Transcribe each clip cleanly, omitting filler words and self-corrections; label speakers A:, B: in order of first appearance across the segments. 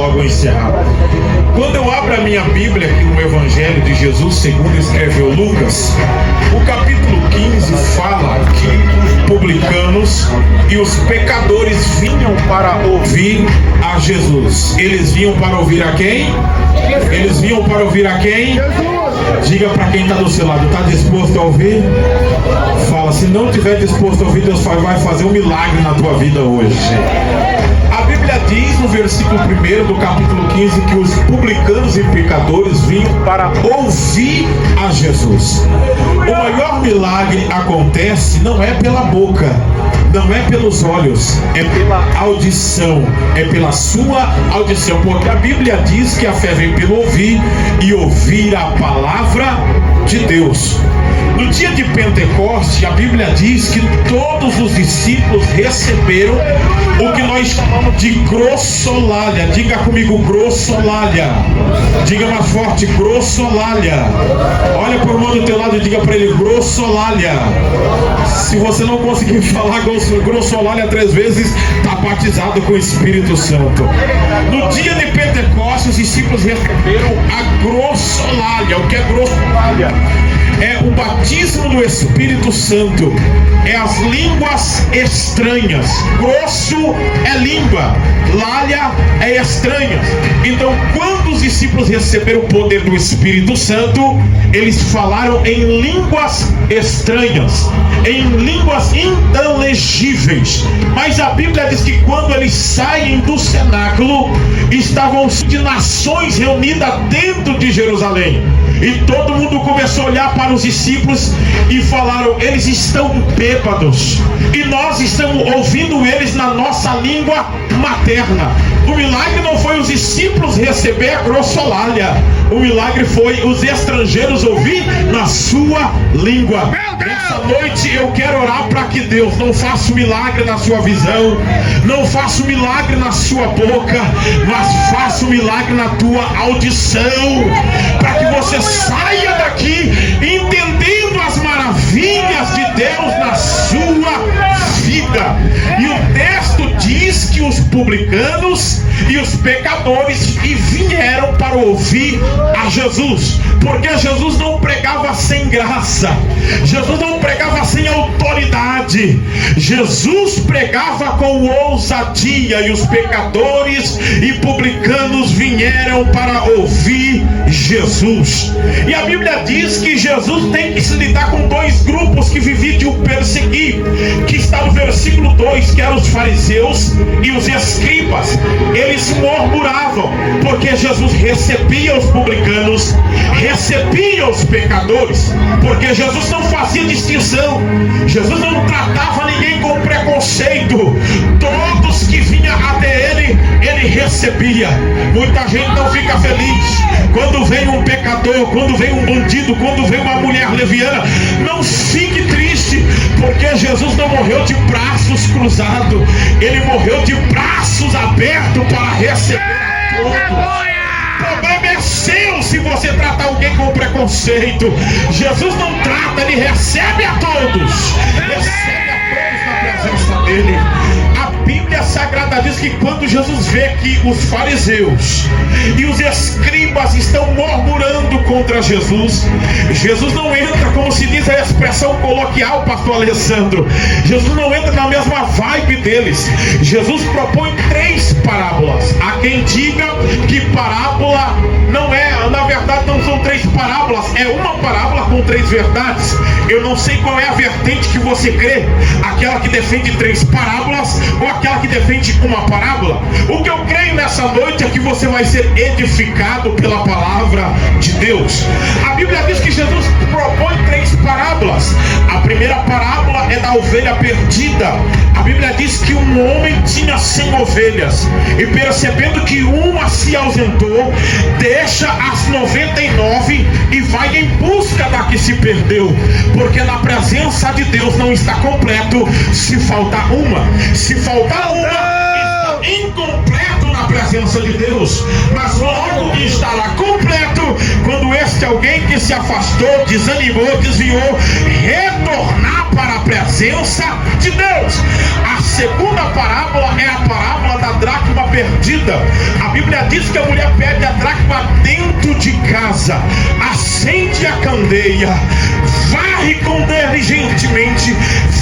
A: logo encerrar. Quando eu abro a minha Bíblia aqui no Evangelho de Jesus, segundo escreveu Lucas, o capítulo 15 fala que os publicanos e os pecadores vinham para ouvir a Jesus. Eles vinham para ouvir a quem? Eles vinham para ouvir a quem? Diga para quem está do seu lado, está disposto a ouvir? Fala, se não estiver disposto a ouvir, Deus vai fazer um milagre na tua vida hoje. A Bíblia diz no versículo 1 do capítulo 15 que os publicanos e pecadores vinham para ouvir a Jesus. O maior milagre acontece não é pela boca, não é pelos olhos, é pela audição, é pela sua audição, porque a Bíblia diz que a fé vem pelo ouvir e ouvir a palavra de Deus. No dia de Pentecoste, a Bíblia diz que todos os discípulos receberam o que nós chamamos de grossolália. Diga comigo, grossolália. Diga mais forte, grossolália. Olha para o irmão do teu lado e diga para ele, grossolália. Se você não conseguir falar grossolália 3 vezes, está batizado com o Espírito Santo. No dia de Pentecoste, os discípulos receberam a grossolália. O que é grossolália? É o batismo do Espírito Santo, é as línguas estranhas. Grosso é língua, lália é estranhas. Então, quando os discípulos receberam o poder do Espírito Santo, eles falaram em línguas estranhas, em línguas inteligíveis. Mas a Bíblia diz que quando eles saem do cenáculo, estavam de nações reunidas dentro de Jerusalém. E todo mundo começou a olhar para os discípulos e falaram, eles estão bêbados e nós estamos ouvindo eles na nossa língua materna. O milagre não foi os discípulos receber a grossolália, o milagre foi os estrangeiros ouvir na sua língua. Nessa noite eu quero orar para que Deus não faça um milagre na sua visão, não faça um milagre na sua boca, mas faça um milagre na tua audição, para que você saia daqui entendendo as maravilhas de Deus na sua vida. E o texto diz que os publicanos e os pecadores vieram para ouvir a Jesus, porque Jesus não pregava sem graça, Jesus não pregava sem autoridade, Jesus pregava com ousadia, e os pecadores e publicanos vieram para ouvir Jesus. E a Bíblia diz que Jesus tem que se lidar com 2 grupos que viviam de o perseguir, que está no versículo 2, que eram os fariseus e os escribas. Eles murmuravam, porque Jesus recebia os publicanos, recebia os pecadores, porque Jesus não fazia distinção, Jesus não tratava ninguém com preconceito. Todos que vinham até ele, ele recebia. Muita gente não fica feliz quando vem um pecador, quando vem um bandido, quando vem uma mulher leviana. Não fique triste, porque Jesus não morreu de braços cruzados, ele morreu de braços abertos para receber a todos. O problema é seu se você tratar alguém com preconceito. Jesus não trata, ele recebe a todos, recebe a todos na presença dele. A Bíblia Sagrada diz que quando Jesus vê que os fariseus e os escribas estão murmurando contra Jesus, Jesus não entra, como se diz a expressão coloquial, pastor Alessandro, Jesus não entra na mesma vibe deles. Jesus propõe 3 parábolas. Há quem diga que parábola não é, na verdade não são 3 parábolas, é uma parábola com 3 verdades. Eu não sei qual é a vertente que você crê, aquela que defende 3 parábolas ou aquela que defende uma parábola. O que eu creio nessa noite é que você vai ser edificado pela palavra de Deus. A Bíblia diz que Jesus propõe 3 parábolas. A primeira parábola é da ovelha perdida. A Bíblia diz que um homem tinha 100 ovelhas e, percebendo que uma se ausentou, deixa as 99 e vai em busca da que se perdeu, porque na presença de Deus não está completo se faltar uma. Se faltar uma, está incompleto na presença de Deus, mas logo estará completo quando este alguém que se afastou, desanimou, desviou, retornar para a presença de Deus. A segunda parábola é a parábola da a dracma perdida. A Bíblia diz que a mulher perde a dracma dentro de casa, acende a candeia, varre diligentemente,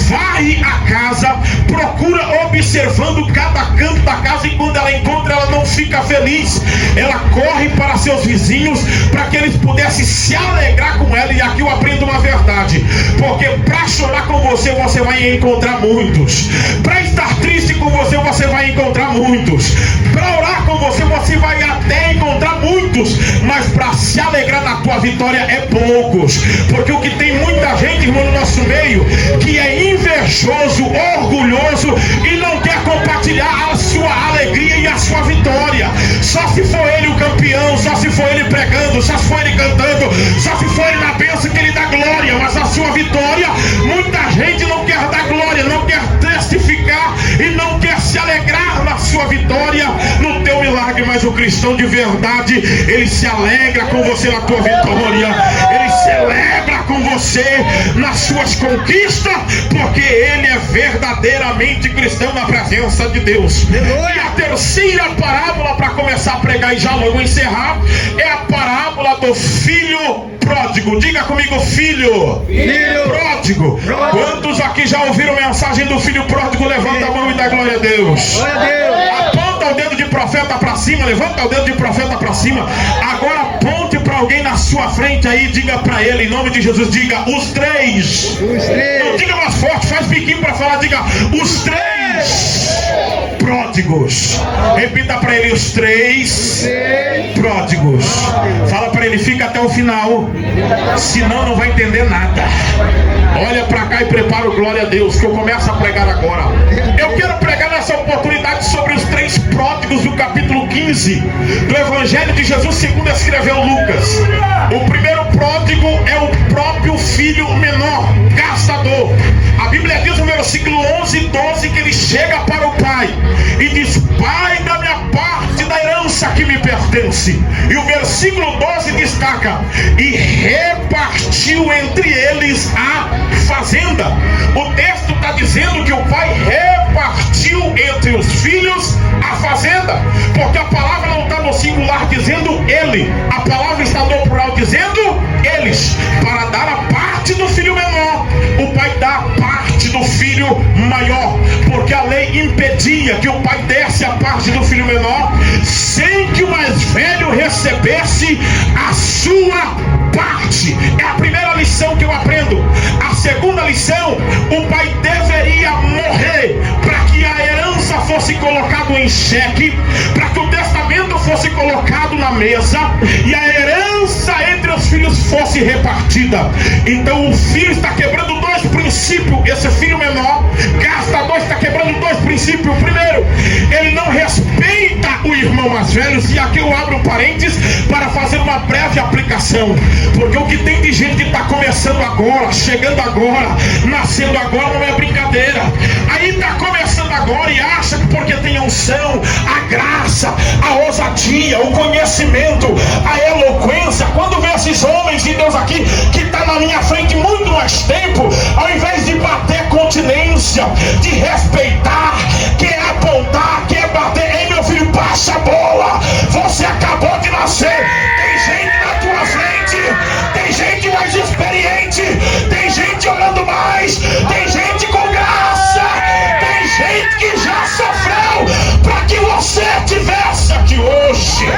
A: varre a casa, procura observando cada canto da casa, e quando ela encontra, ela não fica feliz, ela corre para seus vizinhos para que eles pudessem se alegrar com ela. E aqui eu aprendo uma verdade, porque para chorar com você, você vai encontrar muitos; para estar triste com você, você vai encontrar muitos; para orar com você, você vai até encontrar muitos, mas para se alegrar na tua vitória é poucos. Porque o que tem muita gente, irmão, no nosso meio, que é invejoso, orgulhoso e não quer compartilhar a sua alegria e a sua vitória. Só se for ele o campeão, só se for ele pregando, só se for ele cantando, só se for ele na bênção que ele dá glória. Mas a sua vitória, muita gente não quer dar glória, não quer testificar e não quer se alegrar na sua vitória, no teu milagre. Mas o cristão de verdade, ele se alegra com você na tua vitória, ele celebra com você nas suas conquistas, porque ele é verdadeiramente cristão na presença de Deus. E a terceira parábola, para começar a pregar e já logo encerrar, é a parábola do filho pródigo. Diga comigo, filho pródigo. Quantos aqui já ouviram a mensagem do filho pródigo? Levanta a mão e dá glória a Deus. Aponta o dedo de profeta para cima, levanta o dedo de profeta para cima. Agora aponte para alguém na sua frente aí, diga para ele, em nome de Jesus, diga os três. Não diga mais forte, faz biquinho para falar, diga os três pródigos. Repita para ele, os três pródigos. Fala para ele, fica até o final, senão não vai entender nada. Olha para cá e prepara o glória a Deus, que eu começo a pregar agora. Eu quero pregar nessa oportunidade sobre os três pródigos do capítulo 15 do Evangelho de Jesus segundo escreveu Lucas. O primeiro pródigo é o próprio filho menor, gastador. A Bíblia diz no versículo 11 e 12 que ele chega para o pai e diz: Pai, da minha parte da herança que me pertence. E o versículo 12 destaca: e repartiu entre eles a fazenda. O texto está dizendo que o pai repartiu entre os filhos a fazenda, porque a palavra não está no singular dizendo ele, a palavra está no plural dizendo eles. Para dar a parte do filho menor, o pai dá a parte do filho maior, porque a lei impedia que o pai desse a parte do filho menor sem que o mais velho recebesse a sua parte. É a primeira lição que eu aprendo. A segunda lição: o pai deveria morrer para que a herança fosse colocada em xeque, para que o testamento fosse colocado na mesa e a herança entre os filhos fosse repartida. Então o filho está quebrando dois princípios. Esse filho menor, gastador, está quebrando dois princípios. Primeiro, ele não respeita o irmão mais velho. E aqui eu abro um parênteses para fazer uma breve aplicação, porque o que tem de gente que está começando agora, chegando agora, nascendo agora, não é brincadeira. Aí está começando agora e acha que porque tem a unção, a graça, a ousadia, o conhecimento, a eloquência, quando vê esses homens de Deus aqui que está na minha frente muito mais tempo, ao invés de bater continência, de respeitar, quer apontar, quer bater: ei meu filho, baixa a bola, você acabou de nascer. Tem gente na tua frente, tem gente mais experiente, tem gente olhando mais, tem gente com graça, tem gente que já sofreu para que você tivesse aqui hoje.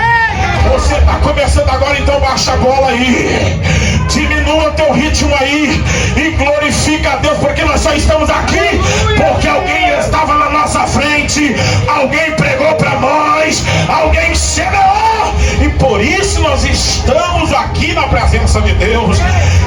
A: Você está começando agora, então baixa a bola aí, diminua teu ritmo aí e glorifica a Deus, porque nós só estamos aqui porque alguém estava na nossa frente, alguém pregou para nós, alguém semeou, e por isso nós estamos aqui na presença de Deus.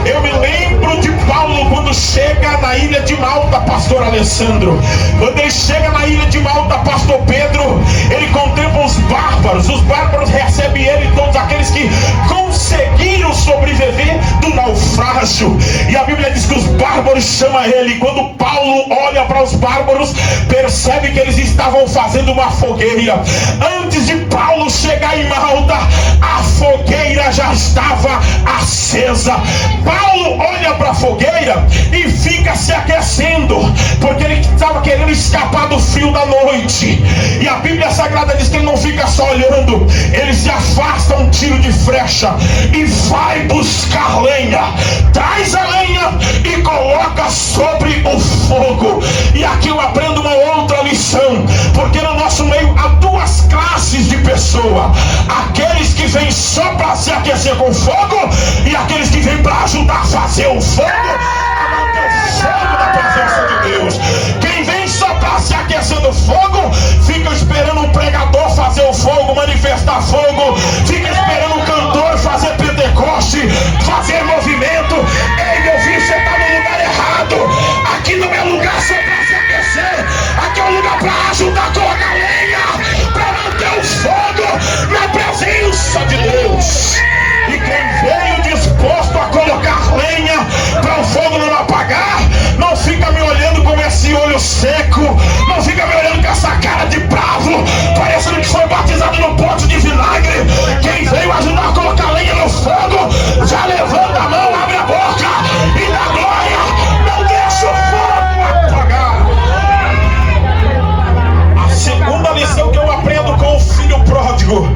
A: Eu me lembro de Paulo quando chega na ilha de Malta, pastor Alessandro. Quando ele chega na ilha de Malta, pastor Pedro, ele contempla os bárbaros recebem ele, todos aqueles que conseguiram sobreviver do naufrágio. E a Bíblia diz que os bárbaros chamam ele. Quando Paulo olha para os bárbaros, percebe que eles estavam fazendo uma fogueira. Antes de Paulo chegar em Malta, a fogueira já estava acesa. Paulo olha para a fogueira e fica fica se aquecendo, porque ele estava querendo escapar do frio da noite. E a Bíblia Sagrada diz que ele não fica só olhando, ele se afasta um tiro de flecha e vai buscar lenha. Traz a lenha e coloca sobre o fogo. E aqui eu aprendo uma outra lição, porque no nosso meio há duas classes de pessoa: aqueles que vêm só para se aquecer com fogo e aqueles que vêm para ajudar a fazer o fogo, a manter o fogo da presença de Deus. Quem vem só para se aquecer no fogo fica esperando o pregador fazer o fogo, manifestar fogo, fica esperando o cantor fazer Pentecoste, fazer movimento. Ei, meu filho, você está no lugar errado. Aqui não é lugar só para se aquecer, aqui é um lugar para ajudar a colocar lenha, para manter o fogo na presença de Deus. E quem veio disposto a colocar lenha para o fogo não apagar, não fica me olhando com esse olho seco, não fica me olhando com essa cara de bravo, parecendo que foi batizado no pote de vinagre. Quem veio ajudar a colocar lenha no fogo, já levanta a mão, abre a boca e dá glória. Não deixa o fogo apagar. A segunda lição que eu aprendo com o filho pródigo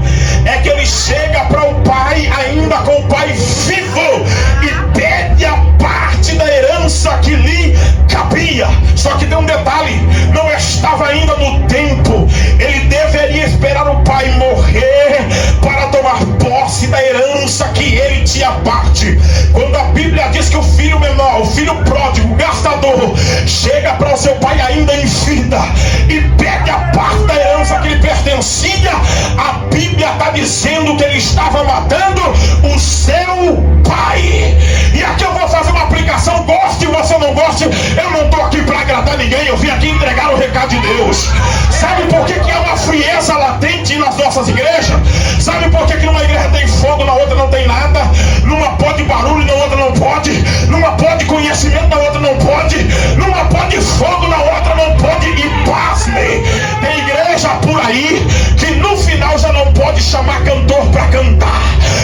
A: é que ele chega para o pai, ainda com o pai vivo, e pede a parte da herança que lhe cabia. Só que tem um detalhe: não estava ainda no tempo. Ele deveria esperar o pai morrer para tomar posse da herança que ele tinha parte. Quando a Bíblia diz que o filho menor, o filho pródigo, o gastador, chega para o seu pai ainda em vida e pede a parte da herança que lhe pertencia, a Bíblia está dizendo que ele estava matando o seu pai. E aqui eu vou fazer uma aplicação, goste ou você não goste, eu não estou aqui para agradar ninguém, eu vim aqui entregar o recado de Deus. Sabe por que há uma frieza latente nas nossas igrejas? Sabe por que numa igreja tem fogo, na outra não tem nada? Numa pode barulho, na outra não pode. Numa pode conhecimento, na outra não pode. Numa pode fogo, na outra não pode. E pasme, tem igreja por aí que no final já não pode chamar cantor para cantar,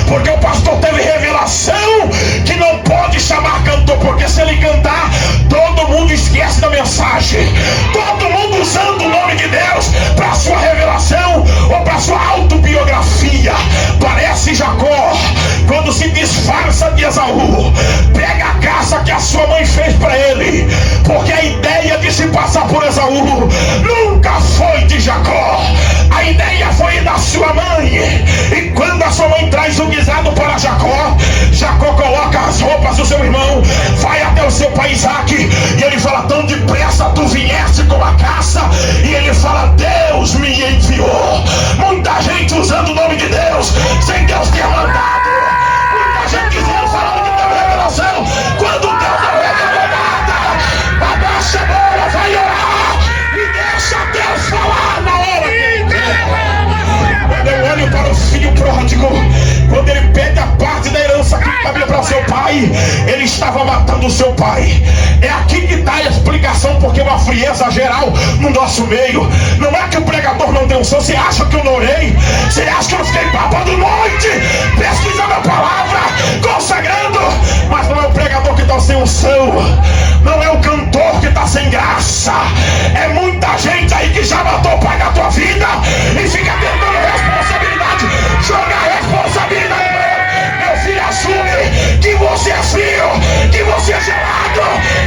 A: porque o pastor teve revelação que não pode chamar cantor, porque se ele cantar, todo mundo esquece da mensagem. Todo mundo usando o nome de Deus para sua revelação ou para sua autobiografia. Parece Jacó quando se disfarça de Esaú, pega a caça que a sua mãe fez para ele, porque a ideia de se passar por Esaú nunca foi de Jacó, a ideia foi da sua mãe. E quando a sua mãe traz o guisado para Jacó, Jacó coloca as roupas do seu irmão, vai até o seu pai Isaac, e ele fala: tão depressa tu vieste com a caça? E ele fala: Deus me enviou. Muita gente usando o nome de Deus sem Deus ter mandado, muita gente dizendo, falando que teve revelação quando Deus não revelou nada. Abaixa a bola, vai orar e deixa Deus falar na hora que ele quer. Quando eu olho para o filho pródigo, quando ele pede a parte da herança que cabia para seu pai, ele estava matando o seu pai. É aqui que está a explicação porque uma frieza geral no nosso meio. Não é que o pregador não tem unção. Você acha que eu não orei? Você acha que eu não fiquei babando noite pesquisando a palavra, consagrando? Mas não é o pregador que está sem unção, não é o cantor que está sem graça. É muita gente aí que já matou o pai da tua vida e fica tentando responsabilidade, jogar responsabilidade. Meu filho, assume que você é filho, que você é gerado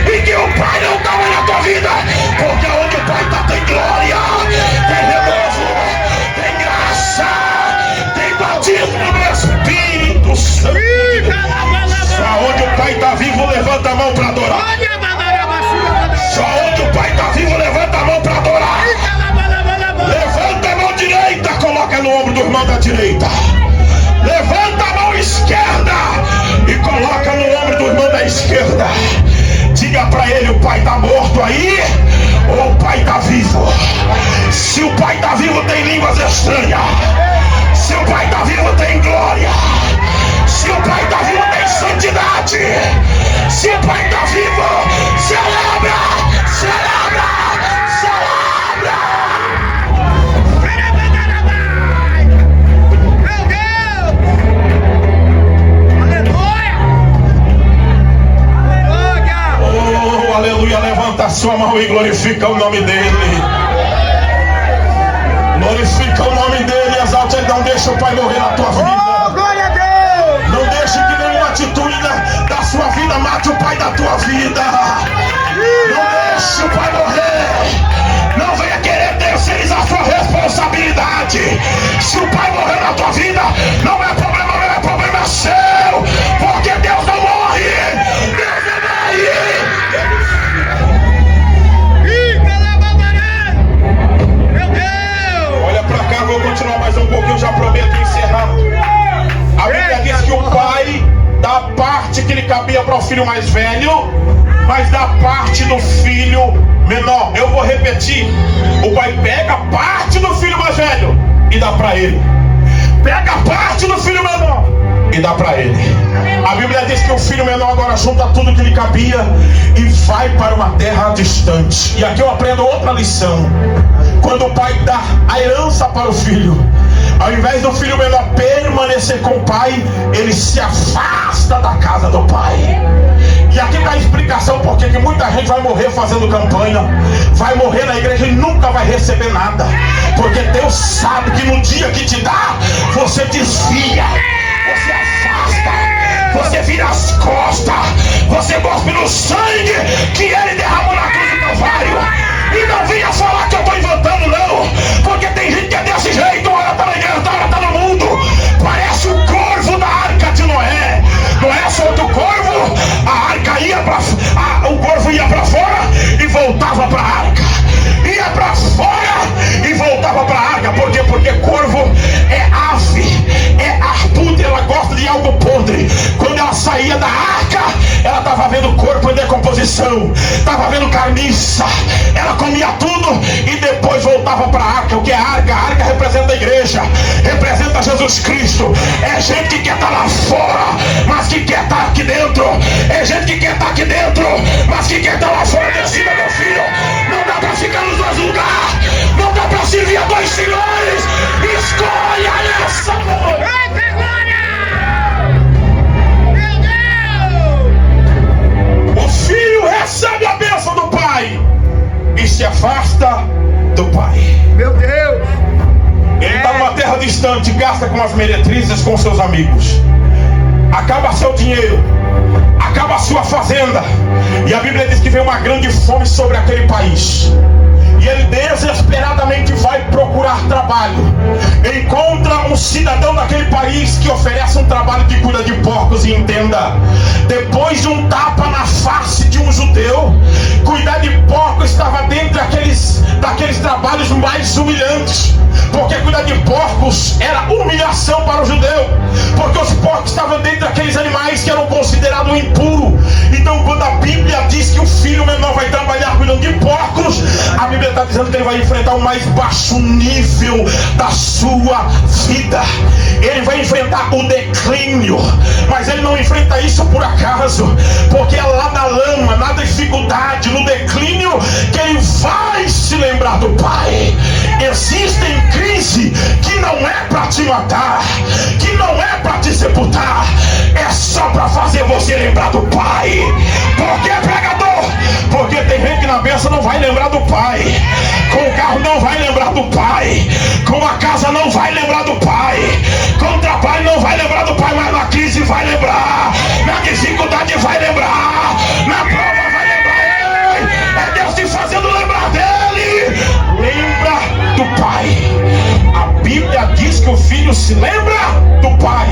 A: e que o pai não está na tua vida, porque onde o pai está tem glória, tem renovo, tem graça, tem batismo no Espírito Santo. Aonde o pai está vivo, levanta a mão para adorar. Só onde o pai está vivo, levanta a mão para adorar. Levanta a mão direita, coloca no ombro do irmão da direita. Levanta a mão esquerda e coloca no ombro do irmão da esquerda. Diga para ele: o pai está morto aí ou o pai está vivo? Se o pai está vivo, tem línguas estranhas. Se o pai está vivo, tem glória. Se o pai está vivo, tem santidade. Se o pai está vivo, celebra, celebra, celebra. Meu Deus! Aleluia! Aleluia! Oh, aleluia! mão e glorifica o nome dele. Glorifica o nome dele, exalte ele. Não deixa o Pai morrer na tua vida.
B: Oh, glória a Deus!
A: Não deixe que nenhuma atitude da sua vida mate o Pai da tua vida. Não deixe o Pai morrer. Não venha querer terceirizar a sua responsabilidade. Se o Pai morrer na tua vida, não é problema meu, é problema seu. Porque Deus não morre. Deus não morre.
B: Meu Deus!
A: Olha pra cá, vou continuar mais um pouquinho, já prometo encerrar. A Bíblia diz que o pai dá a parte que lhe cabia para o filho mais velho, mas dá parte do filho menor. Eu vou repetir: o pai pega a parte do filho mais velho e dá para ele, pega a parte do filho menor e dá para ele. A Bíblia diz que o filho menor agora junta tudo que lhe cabia e vai para uma terra distante. E aqui eu aprendo outra lição. Quando o pai dá a herança para o filho, ao invés do filho menor permanecer com o pai, ele se afasta da casa do pai. E aqui dá a explicação porque que muita gente vai morrer fazendo campanha, vai morrer na igreja e nunca vai receber nada. Porque Deus sabe que no dia que te dá, você desvia, você afasta, você vira as costas, você gospe no sangue que ele derramou na cruz do Calvário. E não venha falar que eu estou inventando, não, porque tem gente que é desse jeito. Ora tá na igreja, ora tá no mundo. Parece o corvo da arca de Noé. Noé solta o corvo, a arca ia o corvo ia para fora e voltava para a arca. Ia para fora e voltava para a arca. Por quê? Porque corvo é ave, é arbusto, ela gosta de algo podre. Quando ela saía da arca, ela estava vendo o corpo em decomposição, estava vendo carniça, ela comia tudo e depois voltava para a arca. O que é a arca? A arca representa a igreja, representa Jesus Cristo. É gente que quer estar lá fora, mas que quer estar aqui dentro. É gente que quer estar aqui dentro, mas que quer estar lá fora. Decida, meu filho, não dá para ficar nos dois lugares, não dá para servir a dois senhores. Escolha essa noite. O filho recebe a bênção do pai e se afasta do pai.
B: Meu Deus!
A: Ele está numa terra distante, gasta com as meretrizes, com seus amigos. Acaba seu dinheiro, acaba a sua fazenda. E a Bíblia diz que veio uma grande fome sobre aquele país. E ele desesperadamente vai procurar trabalho. Encontra um cidadão daquele país que oferece um trabalho de cuida de porcos. E entenda, depois de um tapa na face de um judeu, cuidar de porcos estava dentro daqueles trabalhos mais humilhantes. Porque cuidar de porcos era humilhação para o judeu. Porque os porcos estavam dentro daqueles animais que eram considerados impuros. Então quando a Bíblia diz que o filho menor vai trabalhar cuidando de porcos, a Bíblia está dizendo que ele vai enfrentar o mais baixo nível da sua vida. Ele vai enfrentar o declínio. Mas ele não enfrenta isso por acaso, porque é lá na lama, na dificuldade, no declínio, que ele vai se lembrar do pai. Existem crises que não é para te matar, que não é para te sepultar, é só para fazer você lembrar do pai. Por que, pregador? Porque tem gente que na bênção não vai lembrar do pai, com o carro não vai lembrar do pai, com a casa não vai lembrar do pai, com o trabalho não vai lembrar do pai, mas na crise vai lembrar, na dificuldade vai lembrar, na prova vai lembrar. É Deus te fazendo lembrar dele. Lembra do pai. A Bíblia diz que o filho se lembra do pai.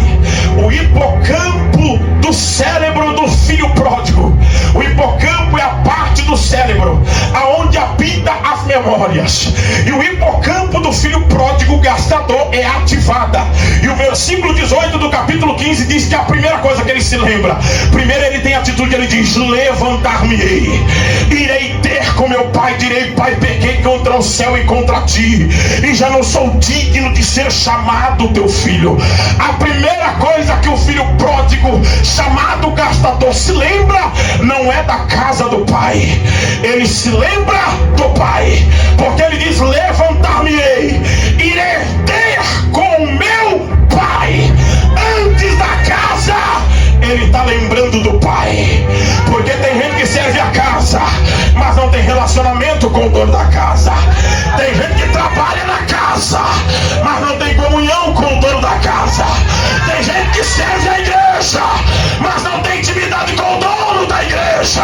A: O hipocampo do cérebro do filho pródigo. O hipocampo é a parte do cérebro aonde habita as memórias. E o hipocampo do filho pródigo gastador é ativada. E o versículo 18 do capítulo 15 diz que a primeira coisa que ele se lembra, primeiro ele tem atitude, ele diz: levantar-me-ei, irei ter com meu pai, direi: pai, pequei contra o céu e contra ti, e já não sou digno de ser chamado teu filho. A primeira coisa que o filho pródigo, chamado gastador, se lembra não é da casa do pai, ele se lembra do pai, porque ele diz: levantar-me-ei, irei ter com o meu pai. Antes da casa, ele está lembrando do pai. Porque tem gente que serve a casa, mas não tem relacionamento relacionamento com o dono da casa. Tem gente que trabalha na casa, mas não tem comunhão com o dono da casa. Tem gente que serve a igreja, mas não tem intimidade com o dono da igreja.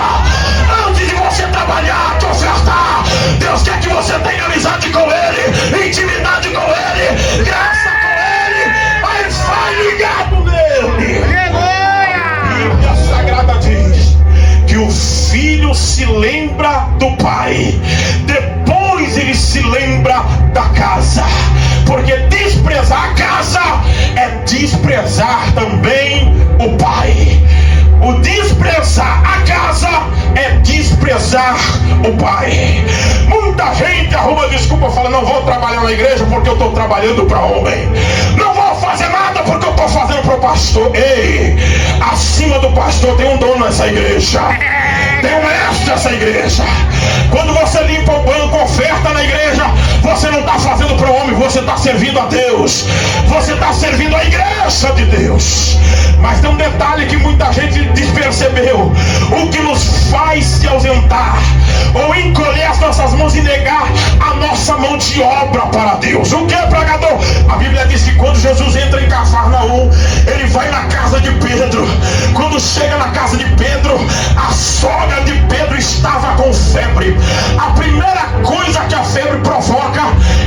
A: Antes de você trabalhar, te ofertar, Deus quer que você tenha amizade com Ele, intimidade com Ele, graça com Ele, mas vai ligado nele. A Bíblia Sagrada diz que o filho se lembra do pai, depois ele se lembra da casa, porque desprezar a casa é desprezar também o pai. O desprezar a casa é desprezar o pai. Muita gente arruma desculpa, fala: não vou trabalhar na igreja porque eu estou trabalhando para homem, não vou fazer nada porque eu estou fazendo para o pastor. Ei, acima do pastor tem um dono nessa igreja, tem um mestre nessa igreja. Quando você limpa o banco, oferta na igreja, você não está fazendo para o homem, você está servindo a Deus, você está servindo a igreja de Deus. Mas tem um detalhe que muita gente despercebeu: o que nos faz se ausentar ou encolher as nossas mãos e negar a nossa mão de obra para Deus. O que, pregador? A Bíblia diz que quando Jesus entra em Cafarnaum, ele vai na casa de Pedro. Quando chega na casa de Pedro, a sogra de Pedro estava com febre. A primeira coisa que a febre provoca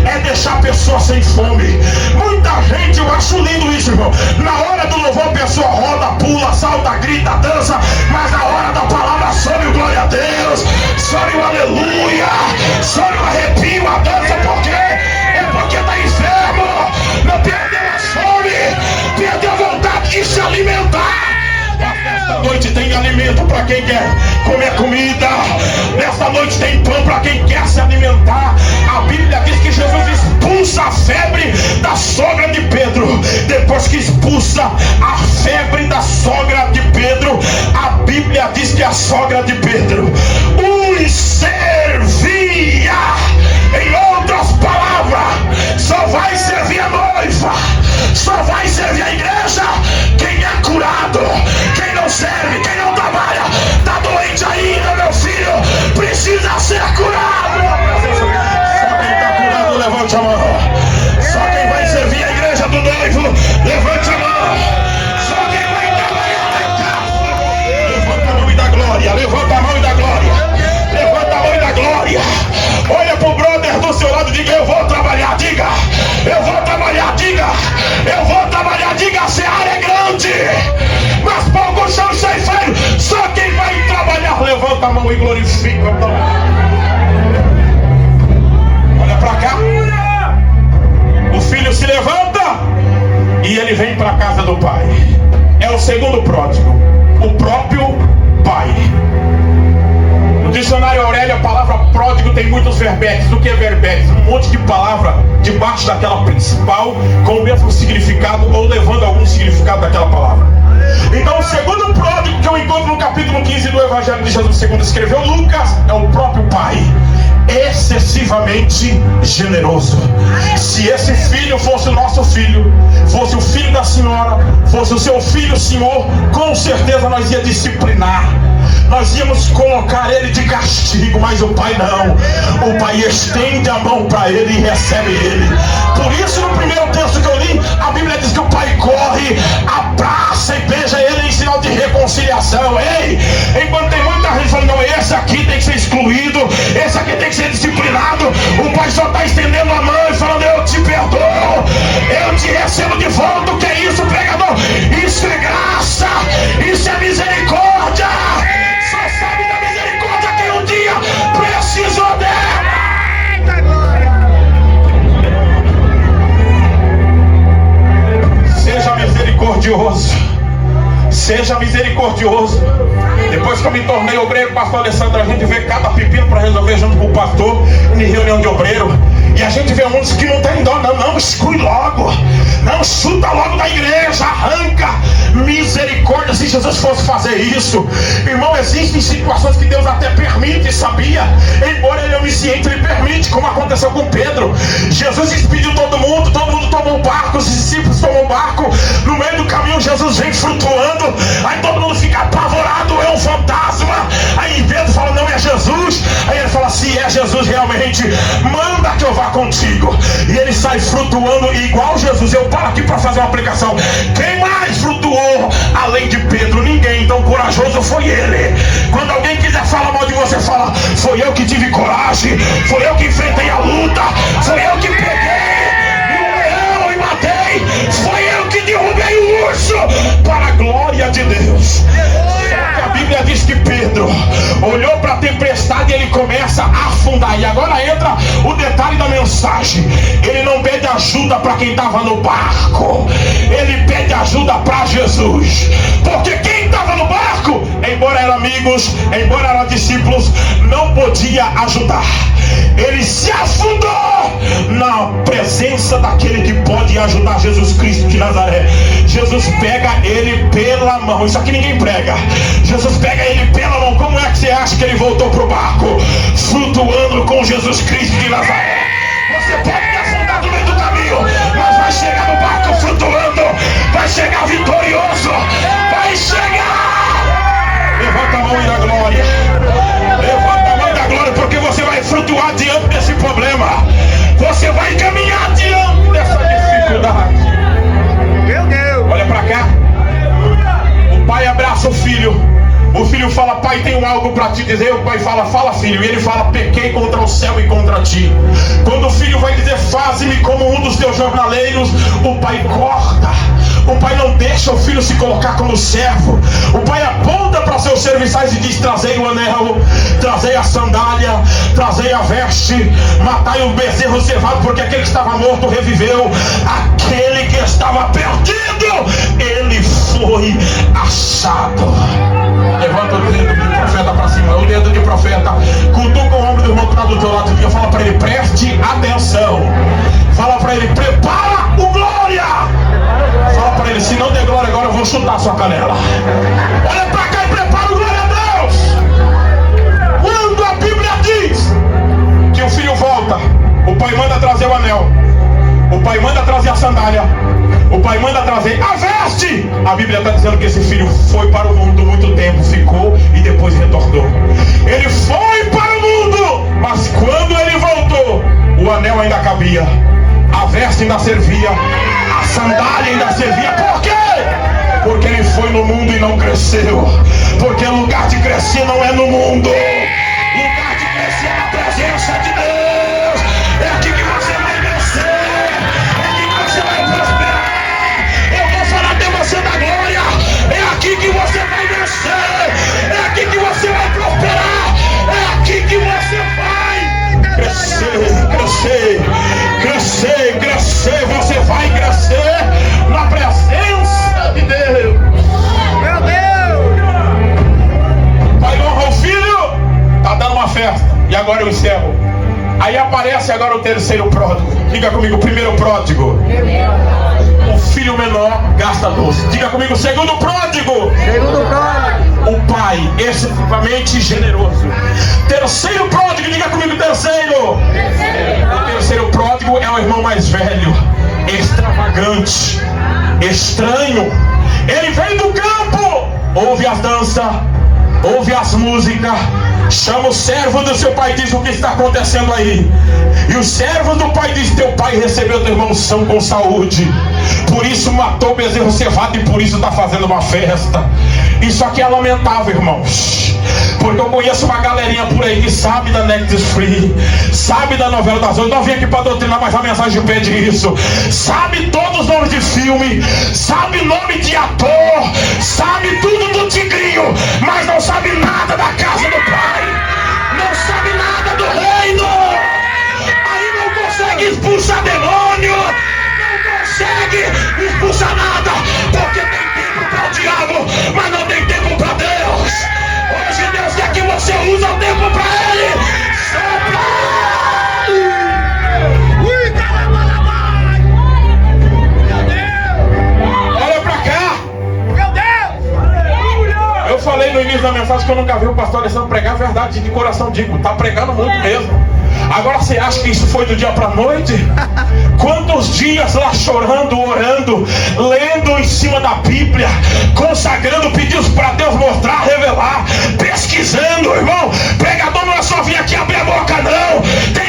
A: é deixar a pessoa sem fome. Muita gente, eu acho lindo isso, irmão. Na hora do louvor a pessoa roda, pula, salta, grita, dança, mas na hora da palavra sobe o glória a Deus, sobe o aleluia, sobe o arrepio, a dança. Por quê? É porque está enfermo, não perdeu a fome, perdeu a vontade de se alimentar. Nesta noite tem alimento para quem quer comer comida. Nesta noite tem pão para quem quer se alimentar. A Bíblia diz que Jesus expulsa a febre da sogra de Pedro. Depois que expulsa a febre da sogra de Pedro, a Bíblia diz que a sogra de Pedro os servia. Em outras palavras, só vai servir a noiva, só vai servir a igreja quem é curado. Quem não serve, quem não trabalha, está doente ainda, meu filho, precisa ser curado. Só quem está curado, levante a mão. Só quem vai servir a igreja do noivo, levante a mão. Só quem vai trabalhar na casa, levanta a mão e dá glória, levanta a mão e dá glória, levanta a mão e dá glória. Olha pro brother do seu lado e diga: eu vou trabalhar. Diga: eu vou trabalhar. Diga: eu vou trabalhar. Diga: a seara é grande, mas poucos são os ceifeiros. Só quem vai trabalhar, levanta a mão e glorifica. Olha pra cá. O filho se levanta e ele vem para a casa do pai. É o segundo pródigo, o próprio pai. No dicionário Aurélio, a palavra pródigo tem muitos verbetes. O que é verbetes? Um monte de palavra debaixo daquela principal, com o mesmo significado ou levando algum significado daquela palavra. Então, o segundo pródigo que eu encontro no capítulo 15 do Evangelho de Jesus, segundo escreveu Lucas, é o próprio pai, excessivamente generoso. Se esse filho fosse o nosso filho, fosse o filho da senhora, fosse o seu filho, senhor, com certeza nós ia disciplinar, nós íamos colocar ele de castigo, mas o pai não. O pai estende a mão para ele e recebe ele. Por isso, no primeiro texto que eu li, a Bíblia diz que o pai corre, abraça e beija ele em sinal de reconciliação. Ei, enquanto tem muita gente falando: não, esse aqui tem que ser excluído, esse aqui tem que ser disciplinado, o pai só está estendendo a mão e falando: eu te perdoo, eu te recebo de volta. O que é isso, pregador? Isso é graça, isso é misericórdia. Só sabe da misericórdia quem um dia precisou dela. Seja misericordioso, seja misericordioso. Depois que eu me tornei obreiro, pastor Alessandro, a gente vê cada pepino para resolver junto com o pastor em reunião de obreiro. E a gente vê uns que não tem dó. Não, exclui logo, não, chuta logo da igreja, arranca. Misericórdia. Se Jesus fosse fazer isso, irmão, existem situações que Deus até permite, sabia? Embora ele é onisciente, ele permite, como aconteceu com Pedro. Jesus despediu todo mundo tomou um barco, os discípulos tomam um barco. No meio do caminho Jesus vem flutuando, aí todo mundo fica apavorado, é um fantasma. Aí Pedro fala: não é Jesus. Aí ele fala: se é Jesus, literalmente: manda que eu vá contigo. E ele sai flutuando igual Jesus. Eu paro aqui para fazer uma aplicação. Quem mais flutuou além de Pedro? Ninguém. Então corajoso foi ele. Quando alguém quiser falar mal de você, fala: foi eu que tive coragem, foi eu que enfrentei a luta, foi eu que peguei o leão e matei, foi eu que derrubei o urso, para a glória de Deus. A Bíblia diz que Pedro olhou para a tempestade e ele começa a afundar. E agora entra o detalhe da mensagem. Ele não pede ajuda para quem estava no barco, ele pede ajuda para Jesus. Porque quem estava no barco, embora eram amigos, embora eram discípulos, não podia ajudar. Ele se afundou na presença daquele que pode ajudar, Jesus Cristo de Nazaré. Jesus pega ele pela mão. Isso aqui ninguém prega. Jesus pega ele pela mão. Como é que você acha que ele voltou para o barco? Flutuando com Jesus Cristo de Nazaré. Você pode ter afundado no meio do caminho, mas vai chegar no barco flutuando, vai chegar vitorioso, vai chegar. Levanta a mão e dá glória. Levanta a mão e dá glória, porque você vai flutuar diante desse problema. Você vai caminhar diante dessa dificuldade.
B: Meu Deus!
A: Olha pra cá. O pai abraça o filho. O filho fala: pai, tenho algo para te dizer. O pai fala: fala, filho. E ele fala: pequei contra o céu e contra ti. Quando o filho vai dizer: faze-me como um dos teus jornaleiros, o pai corta. O pai não deixa o filho se colocar como servo. O pai aponta para seus serviçais e diz: trazei o anel, trazei a sandália, trazei a veste, matai o bezerro cevado, porque aquele que estava morto reviveu, aquele que estava perdido, ele foi achado. Levanta o dedo de profeta para cima, o dedo de profeta. Cutuca o ombro do irmão que está do teu lado e fala para ele: preste atenção. Fala para ele: prepara o glória. Fala para ele: se não der glória agora, eu vou chutar sua canela. Olha para cá e prepara o glória a Deus. Quando a Bíblia diz que o filho volta, o pai manda trazer o anel, o pai manda trazer a sandália, o pai manda trazer a veste. A Bíblia está dizendo que esse filho foi para o mundo muito tempo, ficou e depois retornou. Ele foi para o mundo, mas quando ele voltou, o anel ainda cabia, a veste ainda servia, a sandália ainda servia. Por quê? Porque ele foi no mundo e não cresceu. Porque lugar de crescer não é no mundo, lugar de crescer é na presença de Deus. É aqui que você vai crescer, é aqui que você vai prosperar. Eu vou falar até você da glória. É aqui que você vai crescer, é aqui que você vai prosperar, é aqui que você vai crescer, crescer, crescer, crescer. Você vai crescer na presença de Deus.
B: Meu Deus!
A: Pai honra o filho, tá dando uma festa. E agora eu encerro. Aí aparece agora o terceiro pródigo. Diga comigo: primeiro pródigo. O filho menor gasta doce. Diga comigo: segundo pródigo.
B: Segundo pródigo.
A: O pai excessivamente generoso. Terceiro pródigo. Diga comigo: terceiro. O terceiro pródigo é o irmão mais velho, extravagante, estranho. Ele vem do campo, ouve as danças, ouve as músicas, chama o servo do seu pai e diz: o que está acontecendo aí? E o servo do pai diz: teu pai recebeu teu irmão são com saúde, por isso matou o bezerro cevado e por isso está fazendo uma festa. Isso aqui é lamentável, irmãos, porque eu conheço uma galerinha por aí que sabe da Netflix Free, sabe da novela das 8. Não vim aqui para doutrinar, mas a mensagem pede isso. Sabe todos os nomes de filme, sabe nome de ator, sabe tudo do tigrinho, mas não sabe nada da casa do pai, não sabe nada do reino. Aí não consegue expulsar demônio, não consegue expulsar nada, porque tem tempo para o diabo, mas não tem tempo para Deus. Hoje Deus quer que você use o tempo para Ele. Sopra!
B: Ui, caramba! Meu Deus!
A: Olha pra cá!
B: Meu Deus!
A: Eu falei no início da mensagem que eu nunca vi o pastor Alessandro pregar a verdade. De coração digo, tá pregando muito mesmo. Agora você acha que isso foi do dia para a noite? Quantos dias lá chorando, orando, lendo em cima da Bíblia, consagrando pedidos para Deus mostrar, revelar, pesquisando, irmão. Pregador não é só vir aqui abrir a boca, não. Tem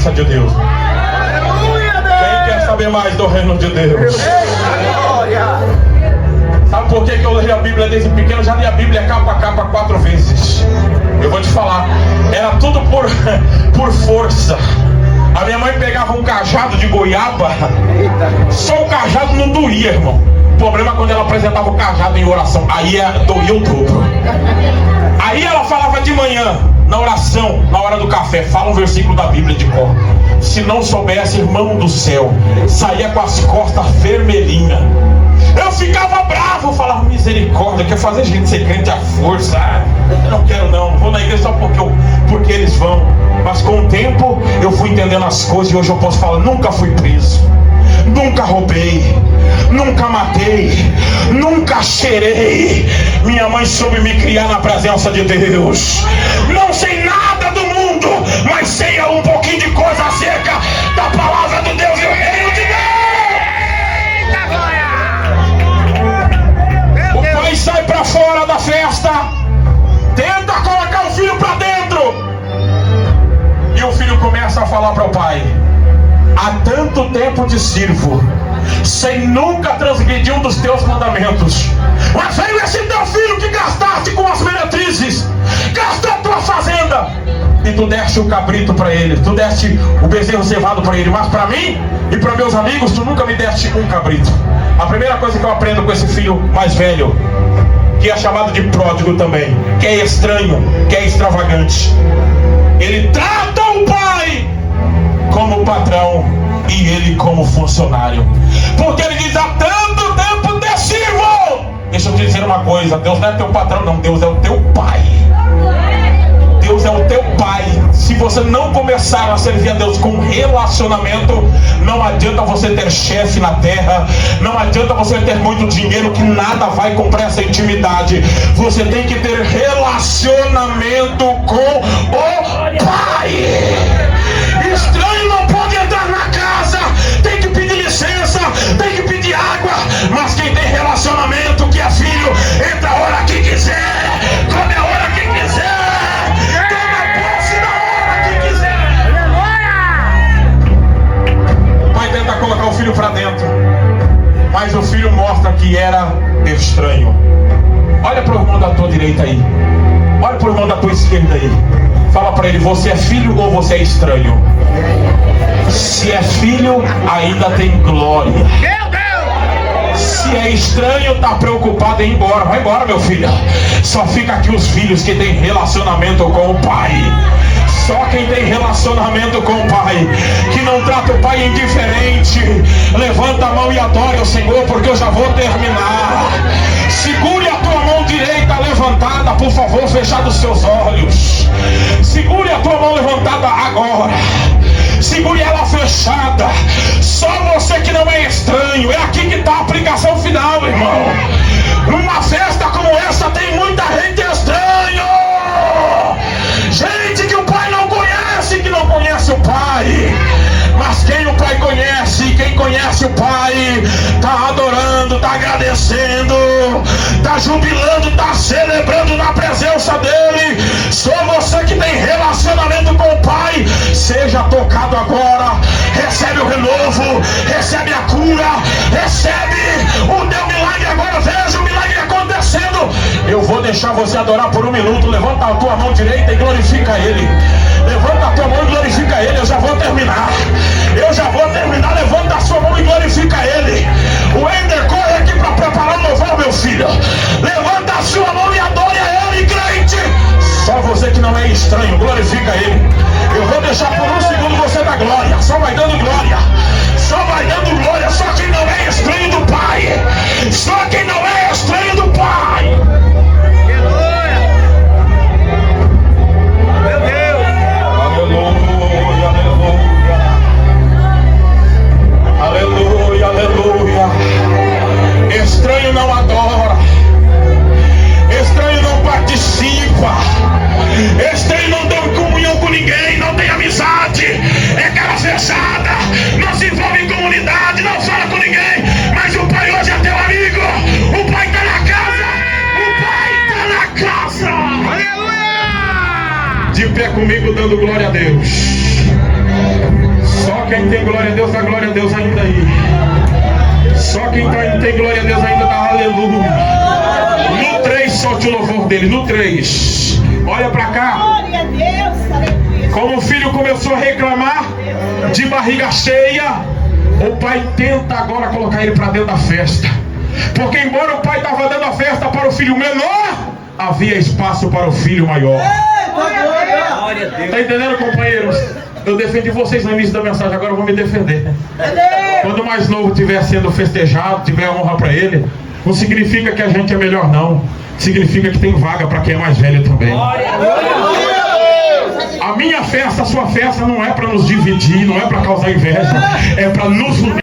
A: presença de Deus. Quem quer saber mais do reino de Deus? Sabe por que eu leio a Bíblia desde pequeno? Eu já li a Bíblia capa a capa 4 vezes. Eu vou te falar, era tudo por força. A minha mãe pegava um cajado de goiaba, só o cajado não doía, irmão. O problema é quando ela apresentava o cajado em oração, aí doía o dobro. Aí ela falava de manhã, na oração, na hora do café, fala um versículo da Bíblia de cor. Se não soubesse, irmão do céu, saía com as costas vermelhinhas. Eu ficava bravo, falava, misericórdia, quer fazer gente ser crente à força. Eu não quero não vou na igreja só porque eles vão. Mas com o tempo eu fui entendendo as coisas e hoje eu posso falar, nunca fui preso, nunca roubei, nunca matei, nunca cheirei. Minha mãe soube me criar na presença de Deus. Não sei nada do mundo, mas sei um pouquinho de coisa acerca da palavra de Deus e o reino de Deus. O pai sai para fora da festa, tenta colocar o filho para dentro, e o filho começa a falar para o pai: há tanto tempo te sirvo, sem nunca transgredir um dos teus mandamentos, mas veio esse teu filho que gastaste com as meretrizes, gastou a tua fazenda, e tu deste o cabrito para ele, tu deste o bezerro cevado para ele, mas para mim e para meus amigos tu nunca me deste um cabrito. A primeira coisa que eu aprendo com esse filho mais velho, que é chamado de pródigo também, que é estranho, que é extravagante, ele trata o pai como patrão e ele como funcionário, porque ele diz: há tanto tempo te sirvo. Deixa eu te dizer uma coisa, Deus não é teu patrão não, Deus é o teu pai. Deus é o teu pai. Se você não começar a servir a Deus com relacionamento, não adianta você ter chefe na terra, não adianta você ter muito dinheiro, que nada vai comprar essa intimidade. Você tem que ter relacionamento com o pai. Estranho não pode entrar na casa, tem que pedir licença, tem que pedir água, mas quem tem relacionamento, que é filho, entra a hora que quiser, come a hora que quiser, tenta colocar o filho para dentro, mas o filho mostra que era estranho. Olha para o irmão da tua direita aí, olha para o irmão da tua esquerda aí, fala para ele: você é filho ou você é estranho? Se é filho, ainda tem glória. Se é estranho, está preocupado em ir embora. Vai embora, meu filho. Só fica aqui os filhos que têm relacionamento com o pai. Só quem tem relacionamento com o pai, que não trata o pai indiferente. Levanta a mão e adore o Senhor, porque eu já vou terminar. Segure a tua mão direita levantada, por favor, fechado os seus olhos. Segure a tua mão levantada agora. Segure ela fechada. Só você que não é estranho. É aqui que está a aplicação final, irmão. Numa festa como essa tem muita gente estranha. Gente que o pai não conhece, que não conhece o pai. Mas quem o pai conhece, quem conhece o pai, está adorando, está agradecendo, está jubilando, está celebrando na presença dele. Só você que tem relacionamento com o pai, seja tocado agora. Recebe o renovo, recebe a cura, recebe o teu milagre agora. Veja o milagre acontecendo. Eu vou deixar você adorar por 1 minuto. Levanta a tua mão direita e glorifica ele. Levanta a tua mão e glorifica ele. Eu já vou terminar. Levanta a sua mão e glorifica ele. O Ender corre aqui para preparar o louvor, meu filho. Levanta a sua mão e adore a ele, crente. Só você que não é estranho, glorifica ele. Eu vou deixar por 1 segundo você dar glória. Só vai dando glória. Só vai dando glória. Só quem não é estranho do pai. Só quem não é estranho do pai.
B: Meu Deus.
A: Aleluia, aleluia. Aleluia, aleluia. Estranho não adora. Estranho não participa. Estranho não tem comunhão com ninguém. Não tem amizade. É cara fechada. Não se envolve em comunidade. Não fala com ninguém. Mas o pai hoje é teu amigo. O pai está na casa. O pai está na casa.
B: Aleluia.
A: De pé comigo, dando glória a Deus. quem tem glória a Deus, dá glória a Deus ainda aí. Só quem tem glória a Deus ainda dá aleluia. No 3, solte o louvor dele. No 3. Olha pra cá.
C: Glória a Deus, aleluia.
A: Como o filho começou a reclamar de barriga cheia, o pai tenta agora colocar ele para dentro da festa. Porque embora o pai estava dando a festa para o filho menor, havia espaço para o filho maior. Está entendendo, companheiros? Eu defendi vocês no início da mensagem, agora eu vou me defender. Quando o mais novo estiver sendo festejado, tiver honra para ele, não significa que a gente é melhor, não. Significa que tem vaga para quem é mais velho também. A minha festa, a sua festa não é para nos dividir, não é para causar inveja, é para nos unir.